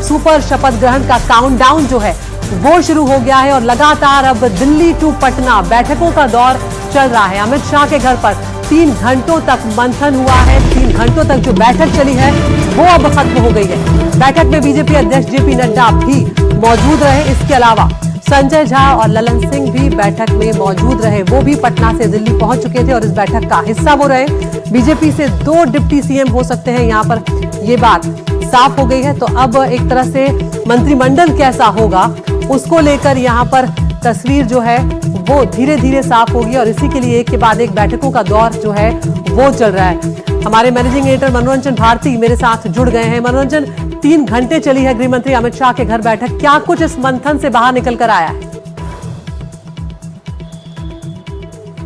Super शपथ ग्रहण का काउंटडाउन जो है वो शुरू हो गया है और लगातार अब दिल्ली टू पटना बैठकों का दौर चल रहा है। अमित शाह के घर पर 3 घंटों तक मंथन हुआ है। 3 घंटों तक जो बैठक चली है वो अब खत्म हो गई है। बैठक में बीजेपी अध्यक्ष जेपी नड्डा भी मौजूद रहे। इसके अलावा संजय झा और ललन सिंह भी बैठक में मौजूद रहे। वो भी पटना से दिल्ली पहुंच चुके थे और इस बैठक का हिस्सा वो रहे। बीजेपी से 2 डिप्टी सीएम हो सकते हैं, यहाँ पर ये बात साफ हो गई है। तो अब एक तरह से मंत्रिमंडल कैसा होगा उसको लेकर यहाँ पर तस्वीर जो है वो धीरे धीरे साफ होगी और इसी के लिए एक के बाद एक बैठकों का दौर जो है वो चल रहा है। हमारे मैनेजिंग एडिटर मनोरंजन भारती मेरे साथ जुड़ गए हैं। मनोरंजन, 3 घंटे चली है गृह मंत्री अमित शाह के घर बैठक, क्या कुछ इस मंथन से बाहर निकल कर आया है?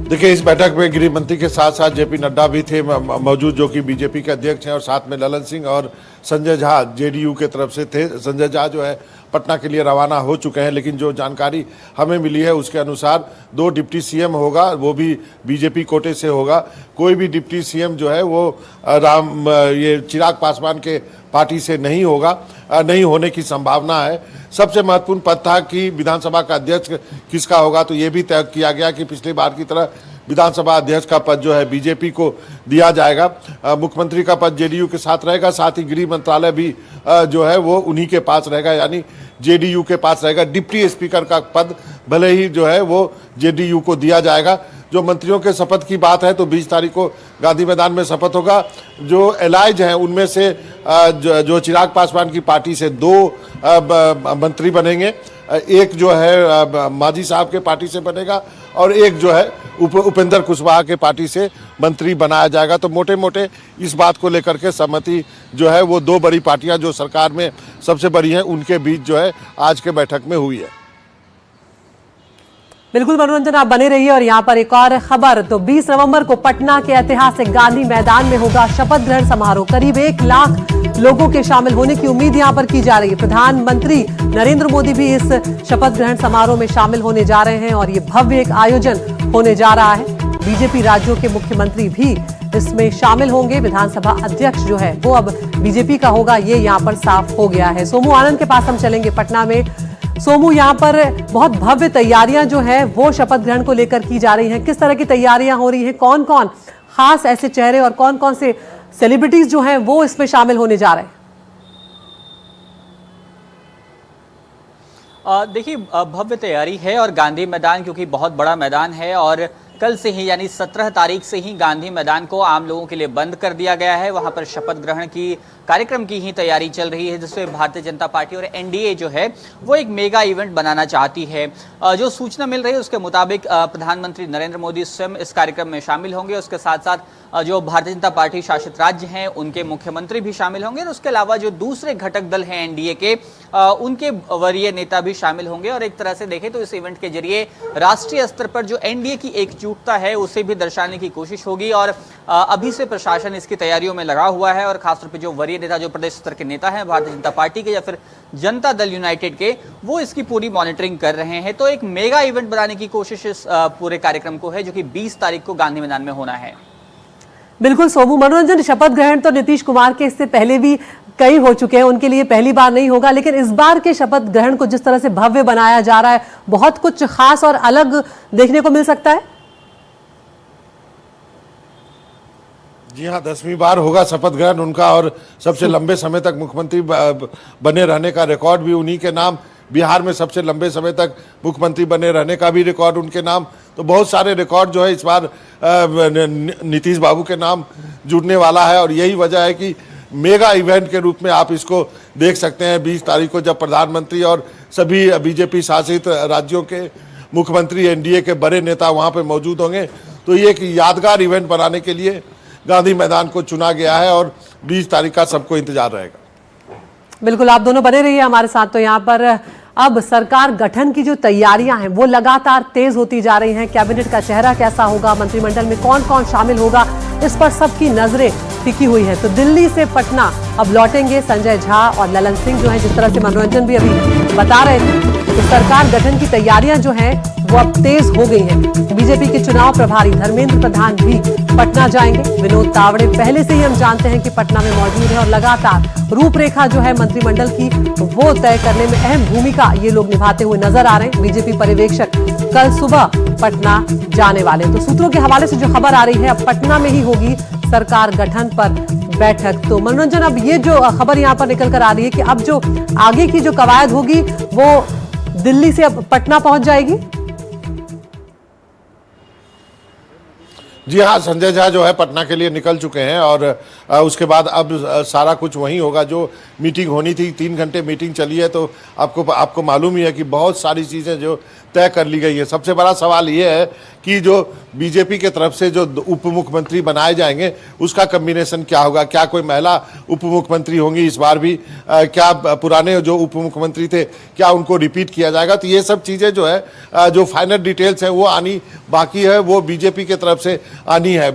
देखिए, इस बैठक में गृह मंत्री के साथ साथ जेपी नड्डा भी थे मौजूद, जो कि बीजेपी के अध्यक्ष हैं, और साथ में ललन सिंह और संजय झा जेडीयू के तरफ से थे। संजय झा जो है पटना के लिए रवाना हो चुके हैं, लेकिन जो जानकारी हमें मिली है उसके अनुसार 2 डिप्टी सीएम होगा, वो भी बीजेपी कोटे से होगा। कोई भी डिप्टी सीएम जो है वो ये चिराग पासवान के पार्टी से नहीं होगा, नहीं होने की संभावना है। सबसे महत्वपूर्ण पद था कि विधानसभा का अध्यक्ष किसका होगा, तो ये भी तय किया गया कि पिछली बार की तरह विधानसभा अध्यक्ष का पद जो है बीजेपी को दिया जाएगा। मुख्यमंत्री का पद जेडीयू के साथ रहेगा, साथ ही गृह मंत्रालय भी जो है वो उन्हीं के पास रहेगा, यानी जेडीयू के पास रहेगा। डिप्टी स्पीकर का पद भले ही जो है वो जेडीयू को दिया जाएगा। जो मंत्रियों के शपथ की बात है तो 20 तारीख को गांधी मैदान में शपथ होगा। जो एलाइज हैं उनमें से जो चिराग पासवान की पार्टी से 2 मंत्री बनेंगे, एक जो है मांझी साहब के पार्टी से बनेगा और एक जो है उपेंद्र कुशवाहा के पार्टी से मंत्री बनाया जाएगा। तो मोटे मोटे इस बात को लेकर के सहमति जो है वो 2 बड़ी पार्टियां जो सरकार में सबसे बड़ी हैं उनके बीच जो है आज के बैठक में हुई है। बिल्कुल मनोरंजन, आप बने रहिए। और यहाँ पर एक और खबर, तो 20 नवंबर को पटना के ऐतिहासिक गांधी मैदान में होगा शपथ ग्रहण समारोह। करीब 1 लाख लोगों के शामिल होने की उम्मीद यहाँ पर की जा रही है। प्रधानमंत्री नरेंद्र मोदी भी इस शपथ ग्रहण समारोह में शामिल होने जा रहे हैं और ये भव्य एक आयोजन होने जा रहा है। बीजेपी राज्यों के मुख्यमंत्री भी इसमें शामिल होंगे। विधानसभा अध्यक्ष जो है वो अब बीजेपी का होगा, ये यहाँ पर साफ हो गया है। सोमू आनंद के पास हम चलेंगे पटना में। सोमू, यहाँ पर बहुत भव्य तैयारियां जो है वो शपथ ग्रहण को लेकर की जा रही हैं। किस तरह की तैयारियां हो रही हैं? कौन कौन खास ऐसे चेहरे और कौन कौन से सेलिब्रिटीज जो हैं वो इसमें शामिल होने जा रहे हैं? देखिए, भव्य तैयारी है और गांधी मैदान क्योंकि बहुत बड़ा मैदान है और कल से ही यानी 17 तारीख से ही गांधी मैदान को आम लोगों के लिए बंद कर दिया गया है। वहां पर शपथ ग्रहण की कार्यक्रम की ही तैयारी चल रही है, जिसमें भारतीय जनता पार्टी और एनडीए जो है वो एक मेगा इवेंट बनाना चाहती है। जो सूचना मिल रही है उसके मुताबिक प्रधानमंत्री नरेंद्र मोदी स्वयं इस कार्यक्रम में शामिल होंगे। उसके साथ साथ जो भारतीय जनता पार्टी शासित राज्य हैं उनके मुख्यमंत्री भी शामिल होंगे और उसके अलावा जो दूसरे घटक दल हैं एनडीए के, उनके वरीय नेता भी शामिल होंगे। और एक तरह से देखें तो इस इवेंट के जरिए राष्ट्रीय स्तर पर जो एनडीए की एकजुटता है उसे भी दर्शाने की कोशिश होगी। और अभी से प्रशासन इसकी तैयारियों में लगा हुआ है और खासतौर पर जो वरीय नेता, जो प्रदेश स्तर के नेता हैं भारतीय जनता पार्टी के या फिर जनता दल यूनाइटेड के, वो इसकी पूरी मॉनिटरिंग कर रहे हैं। तो एक मेगा इवेंट बनाने की कोशिश इस पूरे कार्यक्रम को है, जो कि 20 तारीख को गांधी मैदान में होना है। बिल्कुल सोमू। मनोरंजन, शपथ ग्रहण तो नीतीश कुमार के इससे पहले भी कई हो चुके हैं, उनके लिए पहली बार नहीं होगा, लेकिन इस बार के शपथ ग्रहण को जिस तरह से भव्य बनाया जा रहा है, बहुत कुछ खास और अलग देखने को मिल सकता है। जी हाँ, 10वीं बार होगा शपथ ग्रहण उनका और सबसे लंबे समय तक मुख्यमंत्री बने रहने का रिकॉर्ड भी उन्हीं के नाम। बिहार में सबसे लंबे समय तक मुख्यमंत्री बने रहने का भी रिकॉर्ड उनके नाम। तो बहुत सारे रिकॉर्ड जो है इस बार नीतीश बाबू के नाम जुड़ने वाला है और यही वजह है कि मेगा इवेंट के रूप में आप इसको देख सकते हैं। 20 तारीख को जब प्रधानमंत्री और सभी बीजेपी शासित राज्यों के मुख्यमंत्री, एनडीए के बड़े नेता वहाँ पे मौजूद होंगे, तो ये एक यादगार इवेंट बनाने के लिए गांधी मैदान को चुना गया है और 20 तारीख का सबको इंतजार रहेगा। बिल्कुल, आप दोनों बने रहिए हमारे साथ। तो यहाँ पर अब सरकार गठन की जो तैयारियां हैं वो लगातार तेज होती जा रही हैं। कैबिनेट का चेहरा कैसा होगा, मंत्रिमंडल में कौन कौन शामिल होगा, इस पर सबकी नजरें टिकी हुई है। तो दिल्ली से पटना अब लौटेंगे संजय झा और ललन सिंह जो हैं, जिस तरह से मनोरंजन भी अभी बता रहे थे। तो सरकार गठन की तैयारियां जो हैं वो अब तेज हो गई है। बीजेपी के चुनाव प्रभारी धर्मेंद्र प्रधान भी पटना जाएंगे। विनोद तावड़े पहले से ही हम जानते हैं कि पटना में मौजूद है और लगातार रूपरेखा जो है मंत्रिमंडल की वो तय करने में अहम भूमिका ये लोग निभाते हुए नजर आ रहे हैं। बीजेपी पर्यवेक्षक कल सुबह पटना जाने वाले। तो सूत्रों के हवाले से जो खबर आ रही है, अब पटना में ही होगी सरकार गठन पर बैठक। तो मनोरंजन, अब ये जो खबर यहां पर निकल कर आ रही है कि अब जो आगे की जो कवायद होगी वो दिल्ली से अब पटना पहुंच जाएगी। जी हाँ, संजय झा जो है पटना के लिए निकल चुके हैं और उसके बाद अब सारा कुछ वहीं होगा। जो मीटिंग होनी थी, 3 घंटे मीटिंग चली है, तो आपको मालूम ही है कि बहुत सारी चीज़ें जो तय कर ली गई है। सबसे बड़ा सवाल ये है कि जो बीजेपी के तरफ से जो उप मुख्यमंत्री बनाए जाएंगे उसका कम्बिनेशन क्या होगा। क्या कोई महिला उप मुख्यमंत्री होंगी इस बार भी, क्या पुराने जो उप मुख्यमंत्री थे क्या उनको रिपीट किया जाएगा। तो ये सब चीज़ें जो है जो फाइनल डिटेल्स हैं वो आनी बाकी है, वो बीजेपी के तरफ से आनी है।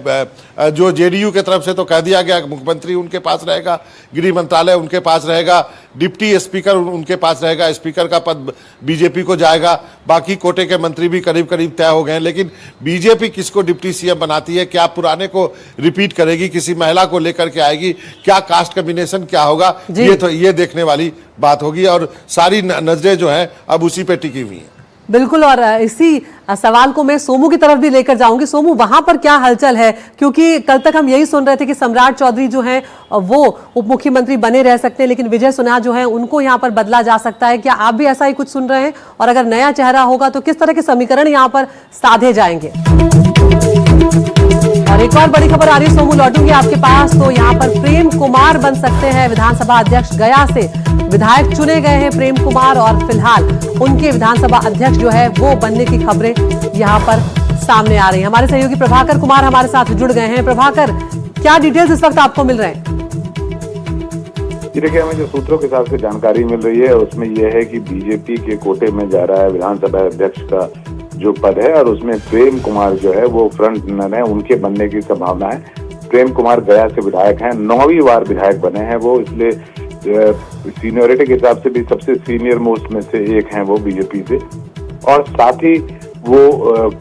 जो जेडीयू के तरफ से तो कह दिया गया मुख्यमंत्री उनके पास रहेगा, गृह मंत्रालय उनके पास रहेगा, डिप्टी स्पीकर उनके पास रहेगा, स्पीकर का पद बीजेपी को जाएगा, बाकी कोटे के मंत्री भी करीब करीब तय हो गए हैं। लेकिन बीजेपी किसको डिप्टी सीएम बनाती है, क्या पुराने को रिपीट करेगी, किसी महिला को लेकर के आएगी, क्या कास्ट कॉम्बिनेशन क्या होगा, ये देखने वाली बात होगी और सारी नजरें जो हैं अब उसी पे टिकी हुई हैं। बिल्कुल, और इसी सवाल को मैं सोमू की तरफ भी लेकर जाऊंगी। सोमू, वहां पर क्या हलचल है, क्योंकि कल तक हम यही सुन रहे थे कि सम्राट चौधरी जो हैं वो उप मुख्यमंत्री बने रह सकते हैं, लेकिन विजय सिन्हा जो है उनको यहां पर बदला जा सकता है। क्या आप भी ऐसा ही कुछ सुन रहे हैं, और अगर नया चेहरा होगा तो किस तरह के समीकरण यहां पर साधे जाएंगे। और एक और बड़ी खबर आ रही है, सोमू लौटूंगी आपके पास। तो यहाँ पर प्रेम कुमार बन सकते हैं विधानसभा अध्यक्ष। गया से विधायक चुने गए हैं प्रेम कुमार, और फिलहाल उनके विधानसभा अध्यक्ष जो है वो बनने की खबरें यहाँ पर सामने आ रही हैं। हमारे सहयोगी प्रभाकर कुमार हमारे साथ जुड़ गए हैं। प्रभाकर, क्या डिटेल्स इस वक्त आपको मिल रहे हैं? देखिए, हमें जो सूत्रों के हिसाब से जानकारी मिल रही है उसमें यह है कि बीजेपी के कोटे में जा रहा है विधानसभा अध्यक्ष का जो पद है, और उसमें प्रेम कुमार जो है वो फ्रंट रनर है, उनके बनने की संभावना है। प्रेम कुमार गया से विधायक हैं, 9वीं बार विधायक बने हैं वो, इसलिए सीनियरिटी के हिसाब से भी सबसे सीनियर मोस्ट में से एक हैं वो बीजेपी से, और साथ ही वो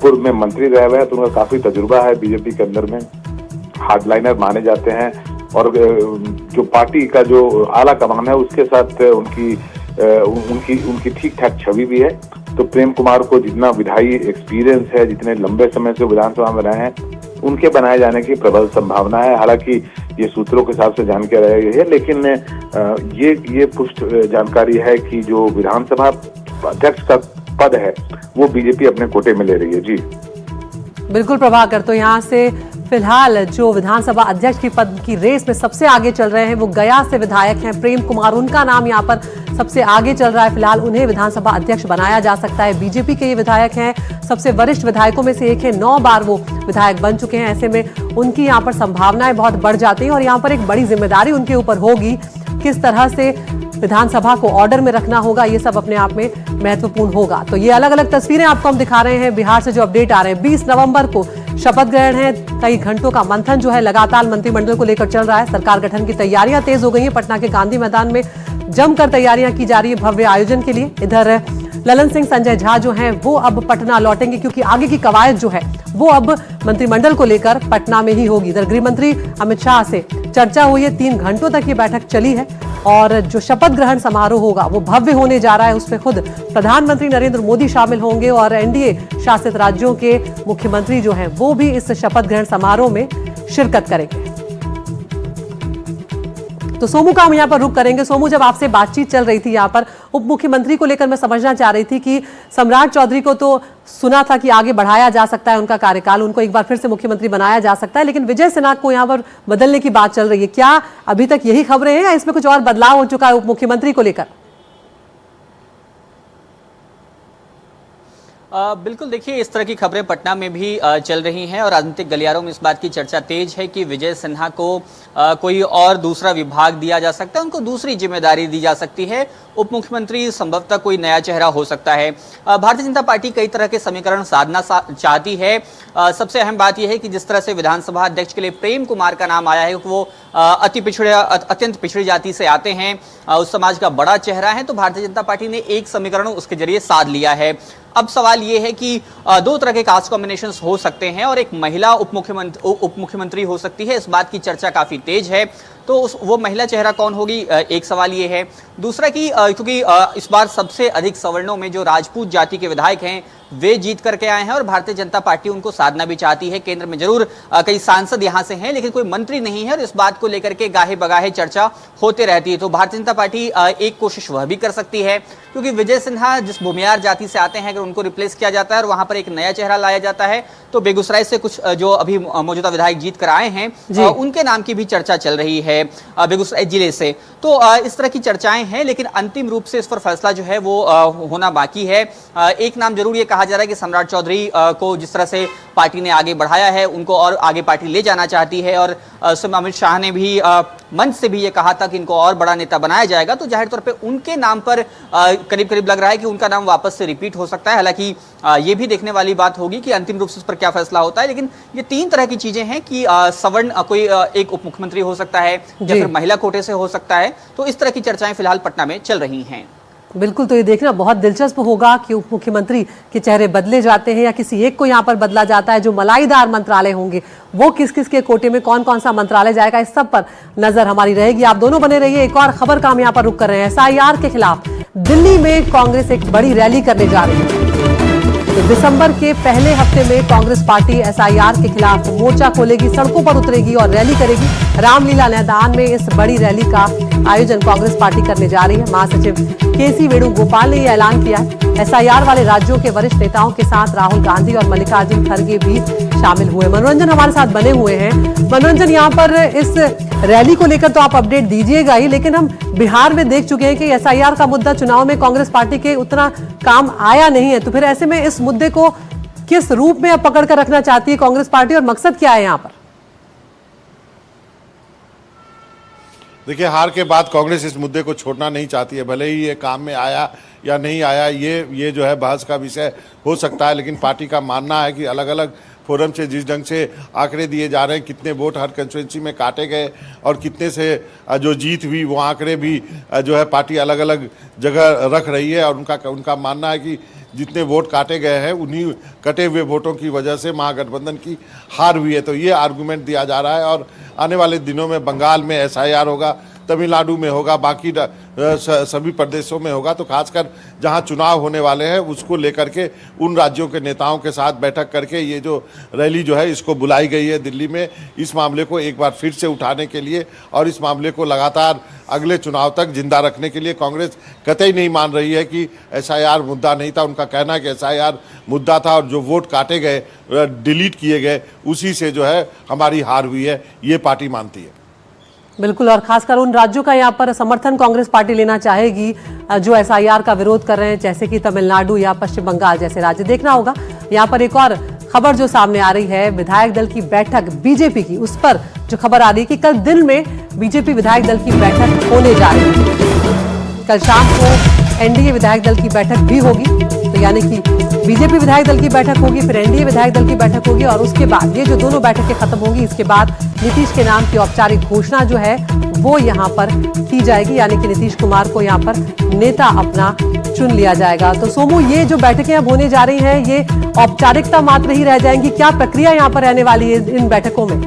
पूर्व में मंत्री रहे हुए हैं, तो उनका काफी तजुर्बा है बीजेपी के अंदर में, हार्डलाइनर माने जाते हैं, और जो पार्टी का जो आला कमान है उसके साथ उनकी ठीक ठाक छवि भी है। तो प्रेम कुमार को जितना विधायी एक्सपीरियंस है, जितने लंबे समय से विधानसभा में रहे हैं, उनके बनाए जाने की प्रबल संभावना है। हालांकि ये सूत्रों के हिसाब से जानकारी रही है, लेकिन ये पुष्ट जानकारी है कि जो विधानसभा अध्यक्ष का पद है वो बीजेपी अपने कोटे में ले रही है। जी बिल्कुल प्रभाकर, तो यहाँ से फिलहाल जो विधानसभा अध्यक्ष की पद की रेस में सबसे आगे चल रहे हैं वो गया से विधायक हैं प्रेम कुमार, उनका नाम यहाँ पर सबसे आगे चल रहा है। फिलहाल उन्हें विधानसभा अध्यक्ष बनाया जा सकता है। बीजेपी के ये विधायक हैं, सबसे वरिष्ठ विधायकों में से एक है, 9 बार वो विधायक बन चुके हैं। ऐसे में उनकी यहाँ पर संभावनाएं बहुत बढ़ जाती हैं, और यहाँ पर एक बड़ी जिम्मेदारी उनके ऊपर होगी। किस तरह से विधानसभा को ऑर्डर में रखना होगा, ये सब अपने आप में महत्वपूर्ण होगा। तो ये अलग अलग तस्वीरें आपको हम दिखा रहे हैं बिहार से जो अपडेट आ रहे हैं। 20 नवंबर को शपथ ग्रहण है। कई घंटों का मंथन जो है लगातार मंत्रिमंडल को लेकर चल रहा है। सरकार गठन की तैयारियां तेज हो गई हैं। पटना के गांधी मैदान में जमकर तैयारियां की जा रही है भव्य आयोजन के लिए। इधर ललन सिंह संजय झा जो हैं वो अब पटना लौटेंगे, क्योंकि आगे की कवायद जो है वो अब मंत्रिमंडल को लेकर पटना में ही होगी। इधर गृह मंत्री अमित शाह से चर्चा हुई है, 3 घंटों तक ये बैठक चली है, और जो शपथ ग्रहण समारोह होगा वो भव्य होने जा रहा है। उसमें खुद प्रधानमंत्री नरेंद्र मोदी शामिल होंगे, और एनडीए शासित राज्यों के मुख्यमंत्री जो हैं वो भी इस शपथ ग्रहण समारोह में शिरकत करेंगे। तो सोमू का हम यहाँ पर रुक करेंगे। सोमू, जब आपसे बातचीत चल रही थी यहाँ पर उप मुख्यमंत्री को लेकर, मैं समझना चाह रही थी कि सम्राट चौधरी को तो सुना था कि आगे बढ़ाया जा सकता है उनका कार्यकाल, उनको एक बार फिर से मुख्यमंत्री बनाया जा सकता है, लेकिन विजय सिन्हा को यहाँ पर बदलने की बात चल रही है। क्या अभी तक यही खबरें हैं या इसमें कुछ और बदलाव हो चुका है उप मुख्यमंत्री को लेकर? बिल्कुल, देखिए इस तरह की खबरें पटना में भी चल रही हैं, और राजनीतिक गलियारों में इस बात की चर्चा तेज है कि विजय सिन्हा को कोई और दूसरा विभाग दिया जा सकता है, उनको दूसरी जिम्मेदारी दी जा सकती है। उप मुख्यमंत्री संभवतः कोई नया चेहरा हो सकता है। भारतीय जनता पार्टी कई तरह के समीकरण साधना चाहती है। सबसे अहम बात यह है कि जिस तरह से विधानसभा अध्यक्ष के लिए प्रेम कुमार का नाम आया है, वो अत्यंत पिछड़ी जाति से आते हैं, उस समाज का बड़ा चेहरा है, तो भारतीय जनता पार्टी ने एक समीकरण उसके जरिए साध लिया है। अब सवाल ये है कि दो तरह के कास्ट कॉम्बिनेशन हो सकते हैं और एक महिला उप मुख्यमंत्री हो सकती है। इस बात की चर्चा काफी तेज है। तो वो महिला चेहरा कौन होगी, एक सवाल ये है। दूसरा कि क्योंकि इस बार सबसे अधिक सवर्णों में जो राजपूत जाति के विधायक हैं वे जीत करके आए हैं और भारतीय जनता पार्टी उनको साधना भी चाहती है। केंद्र में जरूर कई सांसद यहां से हैं लेकिन कोई मंत्री नहीं है और इस बात को लेकर के गाहे बगाहे चर्चा होते रहती है। तो भारतीय जनता पार्टी एक कोशिश वह भी कर सकती है क्योंकि विजय सिन्हा जिस भूमियार जाति से आते हैं, अगर उनको रिप्लेस किया जाता है और वहां पर एक नया चेहरा लाया जाता है तो बेगूसराय से कुछ जो अभी मौजूदा विधायक जीत कर आए हैं उनके नाम की भी चर्चा चल रही है बेगूसराय जिले से। तो इस तरह की चर्चाएं हैं लेकिन अंतिम रूप से इस पर फैसला जो है वो होना बाकी है। एक नाम जरूर ये कहा जा रहा है कि सम्राट चौधरी को जिस तरह से पार्टी ने आगे बढ़ाया है उनको और आगे पार्टी ले जाना चाहती है और अमित शाह ने भी मंच से भी ये कहा था कि इनको और बड़ा नेता बनाया जाएगा। तो जाहिर तौर पे उनके नाम पर करीब करीब लग रहा है कि उनका नाम वापस से रिपीट हो सकता है। हालांकि ये भी देखने वाली बात होगी कि अंतिम रूप से इस पर क्या फैसला होता है। लेकिन ये तीन तरह की चीजें हैं कि सवर्ण कोई एक उप मुख्यमंत्री हो सकता है या फिर महिला कोटे से हो सकता है। तो इस तरह की चर्चाएं फिलहाल पटना में चल रही हैं। बिल्कुल, तो ये देखना बहुत दिलचस्प होगा कि उप मुख्यमंत्री के चेहरे बदले जाते हैं या किसी एक को यहाँ पर बदला जाता है। जो मलाईदार मंत्रालय होंगे वो किस किस के कोटे में कौन कौन सा मंत्रालय जाएगा, इस सब पर नजर हमारी रहेगी। आप दोनों बने रहिए। एक और खबर का हम यहाँ पर रुक कर रहे हैं। SIR के खिलाफ दिल्ली में कांग्रेस एक बड़ी रैली करने जा रही है। तो दिसंबर के पहले हफ्ते में कांग्रेस पार्टी SIR के खिलाफ मोर्चा खोलेगी, सड़कों पर उतरेगी और रैली करेगी। रामलीला मैदान में इस बड़ी रैली का आयोजन कांग्रेस पार्टी करने जा रही है। महासचिव KC वेणुगोपाल ने यह ऐलान किया है। SIR वाले राज्यों के वरिष्ठ नेताओं के साथ राहुल गांधी और मल्लिकार्जुन खड़गे भी शामिल हुए। मनोरंजन हमारे साथ बने हुए हैं। मनोरंजन, यहाँ पर इस रैली को लेकर तो आप अपडेट दीजिएगा ही, लेकिन हम बिहार में देख चुके हैं कि SIR का मुद्दा चुनाव में कांग्रेस पार्टी के उतना काम आया नहीं है। तो फिर ऐसे में इस मुद्दे को किस रूप में अब पकड़ कर रखना चाहती है कांग्रेस पार्टी और मकसद क्या है यहाँ पर? देखिए, हार के बाद कांग्रेस इस मुद्दे को छोड़ना नहीं चाहती है। भले ही ये काम में आया या नहीं आया, ये जो है बहस का विषय हो सकता है, लेकिन पार्टी का मानना है कि अलग अलग फोरम से जिस ढंग से आंकड़े दिए जा रहे हैं, कितने वोट हर कंस्टिट्यूंसी में काटे गए और कितने से जो जीत हुई, वो आंकड़े भी जो है पार्टी अलग अलग जगह रख रही है। और उनका मानना है कि जितने वोट काटे गए हैं उन्हीं कटे हुए वोटों की वजह से महागठबंधन की हार हुई है। तो ये आर्गूमेंट दिया जा रहा है और आने वाले दिनों में बंगाल में SIR होगा, तमिलनाडु में होगा, बाकी सभी प्रदेशों में होगा। तो खासकर जहां चुनाव होने वाले हैं उसको लेकर के उन राज्यों के नेताओं के साथ बैठक करके ये जो रैली जो है इसको बुलाई गई है दिल्ली में, इस मामले को एक बार फिर से उठाने के लिए और इस मामले को लगातार अगले चुनाव तक जिंदा रखने के लिए। कांग्रेस कतई नहीं मान रही है कि SIR मुद्दा नहीं था। उनका कहना है कि SIR मुद्दा था और जो वोट काटे गए, डिलीट किए गए, उसी से जो है हमारी हार हुई है, ये पार्टी मानती है। बिल्कुल, और खासकर उन राज्यों का यहाँ पर समर्थन कांग्रेस पार्टी लेना चाहेगी जो SIR का विरोध कर रहे हैं, जैसे कि तमिलनाडु या पश्चिम बंगाल जैसे राज्य। देखना होगा। यहाँ पर एक और खबर जो सामने आ रही है, विधायक दल की बैठक बीजेपी की, उस पर जो खबर आ रही है कि कल दिन में बीजेपी विधायक दल की बैठक होने जा रही है। कल शाम को NDA विधायक दल की बैठक भी होगी। तो यानी कि बीजेपी विधायक दल की बैठक होगी, फिर NDA विधायक दल की बैठक होगी और उसके बाद ये जो दोनों बैठकें खत्म होंगी, इसके बाद नीतीश के नाम की औपचारिक घोषणा जो है वो यहाँ पर की जाएगी। यानी कि नीतीश कुमार को यहाँ पर नेता अपना चुन लिया जाएगा। तो सोमू, ये जो बैठकें अब होने जा रही हैं ये औपचारिकता मात्र ही रह जाएंगी, क्या प्रक्रिया यहाँ पर रहने वाली है इन बैठकों में?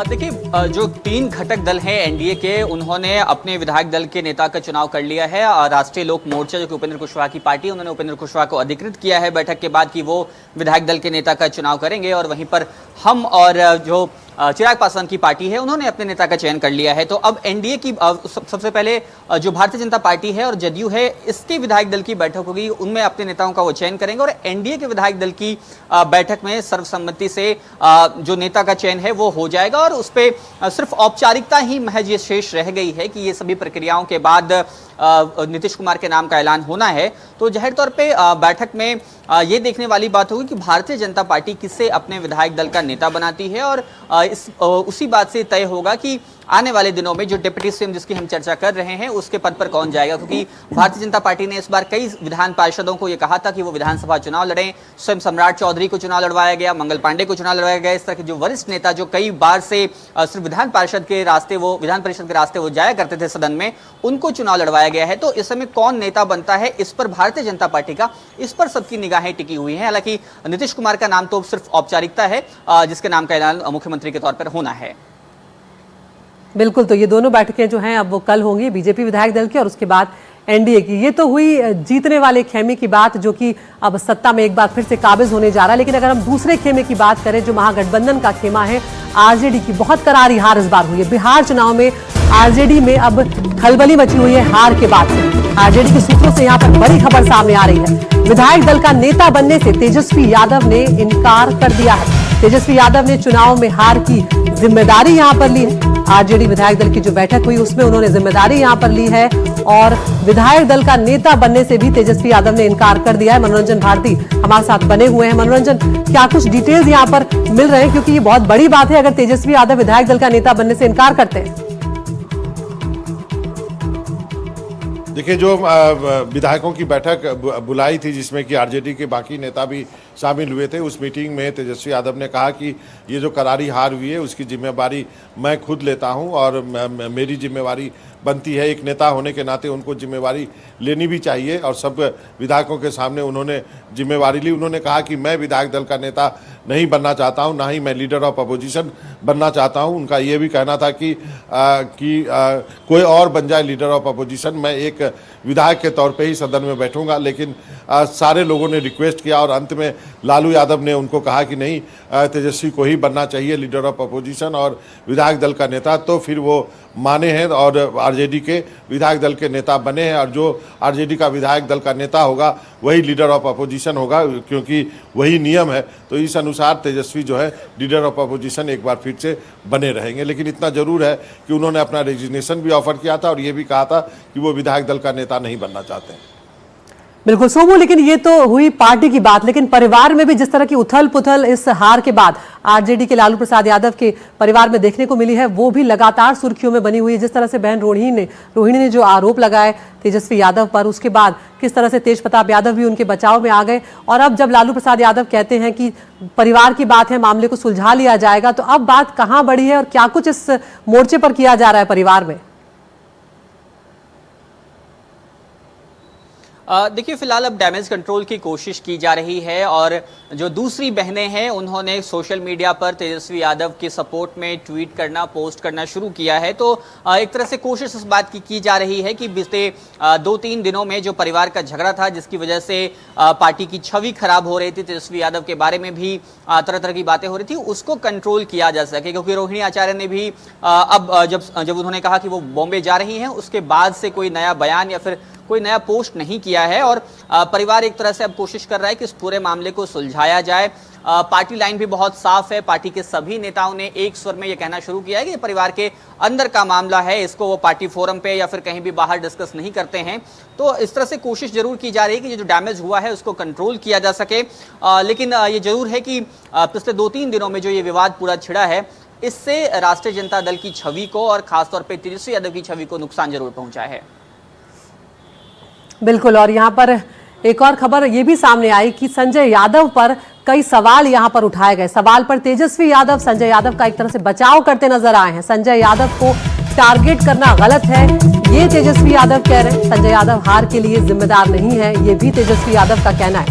देखिए, जो 3 घटक दल हैं NDA के, उन्होंने अपने विधायक दल के नेता का चुनाव कर लिया है। राष्ट्रीय लोक मोर्चा जो कि उपेंद्र कुशवाहा की पार्टी, उन्होंने उपेंद्र कुशवाहा को अधिकृत किया है बैठक के बाद कि वो विधायक दल के नेता का चुनाव करेंगे। और वहीं पर हम और जो चिराग पासवान की पार्टी है उन्होंने अपने नेता का चयन कर लिया है। तो अब NDA की सबसे पहले जो भारतीय जनता पार्टी है और जदयू है, इसके विधायक दल की बैठक होगी, उनमें अपने नेताओं का वो चयन करेंगे। और NDA के विधायक दल की बैठक में सर्वसम्मति से जो नेता का चयन है वो हो जाएगा और उस पर सिर्फ औपचारिकता ही महज ये शेष रह गई है कि ये सभी प्रक्रियाओं के बाद नीतीश कुमार के नाम का ऐलान होना है। तो जाहिर तौर पे बैठक में ये देखने वाली बात होगी कि भारतीय जनता पार्टी किसे अपने विधायक दल का नेता बनाती है और उसी बात से तय होगा कि आने वाले दिनों में जो डिप्टी सीएम जिसकी हम चर्चा कर रहे हैं उसके पद पर कौन जाएगा, क्योंकि भारतीय जनता पार्टी ने इस बार कई विधान पार्षदों को यह कहा था कि वो विधानसभा चुनाव लड़ें। स्वयं सम्राट चौधरी को चुनाव लड़वाया गया, मंगल पांडे को चुनाव लड़वाया गया। इस तरह के जो वरिष्ठ नेता जो कई बार से सिर्फ विधान परिषद के रास्ते वो जाया करते थे सदन में, उनको चुनाव लड़वाया गया है। तो इस समय कौन नेता बनता है, इस पर भारतीय जनता पार्टी का इस पर सबकी निगाहें टिकी हुई हैं। हालांकि नीतीश कुमार का नाम तो सिर्फ औपचारिकता है, जिसके नाम का ऐलान मुख्यमंत्री के तौर पर होना है। बिल्कुल, तो ये दोनों बैठकें जो हैं अब वो कल होंगी, बीजेपी विधायक दल की और उसके बाद एनडीए की। ये तो हुई जीतने वाले खेमे की बात, जो कि अब सत्ता में एक बार फिर से काबिज होने जा रहा है। लेकिन अगर हम दूसरे खेमे की बात करें, जो महागठबंधन का खेमा है, आरजेडी की बहुत करारी हार इस बार हुई है। बिहार चुनाव में आरजेडी में अब खलबली मची हुई है हार के बाद से। आरजेडी के सूत्रों से यहाँ पर बड़ी खबर सामने आ रही है। विधायक दल का नेता बनने से तेजस्वी यादव ने इनकार कर दिया है। तेजस्वी यादव ने चुनाव में हार की जिम्मेदारी यहाँ पर ली है। आरजेडी विधायक दल की जो बैठक हुई उसमें उन्होंने जिम्मेदारी यहाँ पर ली है और विधायक दल का नेता बनने से भी तेजस्वी यादव ने इनकार कर दिया है। मनोरंजन भारती हमारे साथ बने हुए हैं। मनोरंजन, क्या कुछ डिटेल्स यहाँ पर मिल रहे हैं, क्योंकि ये बहुत बड़ी बात है अगर तेजस्वी यादव विधायक दल का नेता बनने से इनकार करते हैं? देखिए, जो विधायकों की बैठक बुलाई थी जिसमें कि आरजेडी के बाकी नेता भी शामिल हुए थे, उस मीटिंग में तेजस्वी यादव ने कहा कि ये जो करारी हार हुई है उसकी जिम्मेवारी मैं खुद लेता हूं और मेरी जिम्मेवारी बनती है। एक नेता होने के नाते उनको जिम्मेवारी लेनी भी चाहिए और सब विधायकों के सामने उन्होंने जिम्मेवारी ली। उन्होंने कहा कि मैं विधायक दल का नेता नहीं बनना चाहता हूं, ना ही मैं लीडर ऑफ अपोजिशन बनना चाहता हूं। उनका ये भी कहना था कि कोई और बन जाए लीडर ऑफ अपोजिशन, मैं एक विधायक के तौर पे ही सदन में बैठूंगा। लेकिन सारे लोगों ने रिक्वेस्ट किया और अंत में लालू यादव ने उनको कहा कि नहीं, तेजस्वी को ही बनना चाहिए लीडर ऑफ अपोजिशन और विधायक दल का नेता। तो फिर वो माने हैं और आरजेडी के विधायक दल के नेता बने हैं और जो आरजेडी का विधायक दल का नेता होगा वही लीडर ऑफ अपोजिशन होगा, क्योंकि वही नियम है। तो इस अनुसार तेजस्वी जो है लीडर ऑफ अपोजिशन एक बार फिर से बने रहेंगे। लेकिन इतना जरूर है कि उन्होंने अपना रेजिग्नेशन भी ऑफर किया था और ये भी कहा था कि वो विधायक दल का नेता नहीं बनना चाहते हैं। बिल्कुल सोमू, लेकिन ये तो हुई पार्टी की बात, लेकिन परिवार में भी जिस तरह की उथल पुथल इस हार के बाद आरजेडी के लालू प्रसाद यादव के परिवार में देखने को मिली है, वो भी लगातार सुर्खियों में बनी हुई है। जिस तरह से बहन रोहिणी ने जो आरोप लगाए तेजस्वी यादव पर, उसके बाद किस तरह से तेज प्रताप यादव भी उनके बचाव में आ गए। और अब जब लालू प्रसाद यादव कहते हैं कि परिवार की बात है, मामले को सुलझा लिया जाएगा, तो अब बात कहाँ बढ़ी है और क्या कुछ इस मोर्चे पर किया जा रहा है परिवार में? देखिए, फिलहाल अब डैमेज कंट्रोल की कोशिश की जा रही है और जो दूसरी बहनें हैं उन्होंने सोशल मीडिया पर तेजस्वी यादव के सपोर्ट में ट्वीट करना, पोस्ट करना शुरू किया है। तो एक तरह से कोशिश इस बात की जा रही है कि बीते 2-3 दिनों में जो परिवार का झगड़ा था, जिसकी वजह से पार्टी की छवि खराब हो रही थी, तेजस्वी यादव के बारे में भी तरह तरह की बातें हो रही थी, उसको कंट्रोल किया जा सके। क्योंकि रोहिणी आचार्य ने भी अब जब उन्होंने कहा कि वो बॉम्बे जा रही हैं, उसके बाद से कोई नया बयान या फिर कोई नया पोस्ट नहीं किया है और परिवार एक तरह से अब कोशिश कर रहा है कि इस पूरे मामले को सुलझाया जाए। पार्टी लाइन भी बहुत साफ है। पार्टी के सभी नेताओं ने एक स्वर में यह कहना शुरू किया है कि परिवार के अंदर का मामला है, इसको वो पार्टी फोरम पे या फिर कहीं भी बाहर डिस्कस नहीं करते हैं। तो इस तरह से कोशिश जरूर की जा रही है कि जो डैमेज हुआ है उसको कंट्रोल किया जा सके। लेकिन ये जरूर है कि पिछले 2-3 दिनों में जो ये विवाद पूरा छिड़ा है, इससे राष्ट्रीय जनता दल की छवि को और खासतौर पर तेजस्वी यादव की छवि को नुकसान जरूर पहुंचा है। बिल्कुल, और यहाँ पर एक और खबर ये भी सामने आई कि संजय यादव पर कई सवाल यहाँ पर उठाए गए। सवाल पर तेजस्वी यादव संजय यादव का एक तरह से बचाव करते नजर आए हैं। संजय यादव को टारगेट करना गलत है, ये तेजस्वी यादव कह रहे हैं। संजय यादव हार के लिए जिम्मेदार नहीं है, ये भी तेजस्वी यादव का कहना है।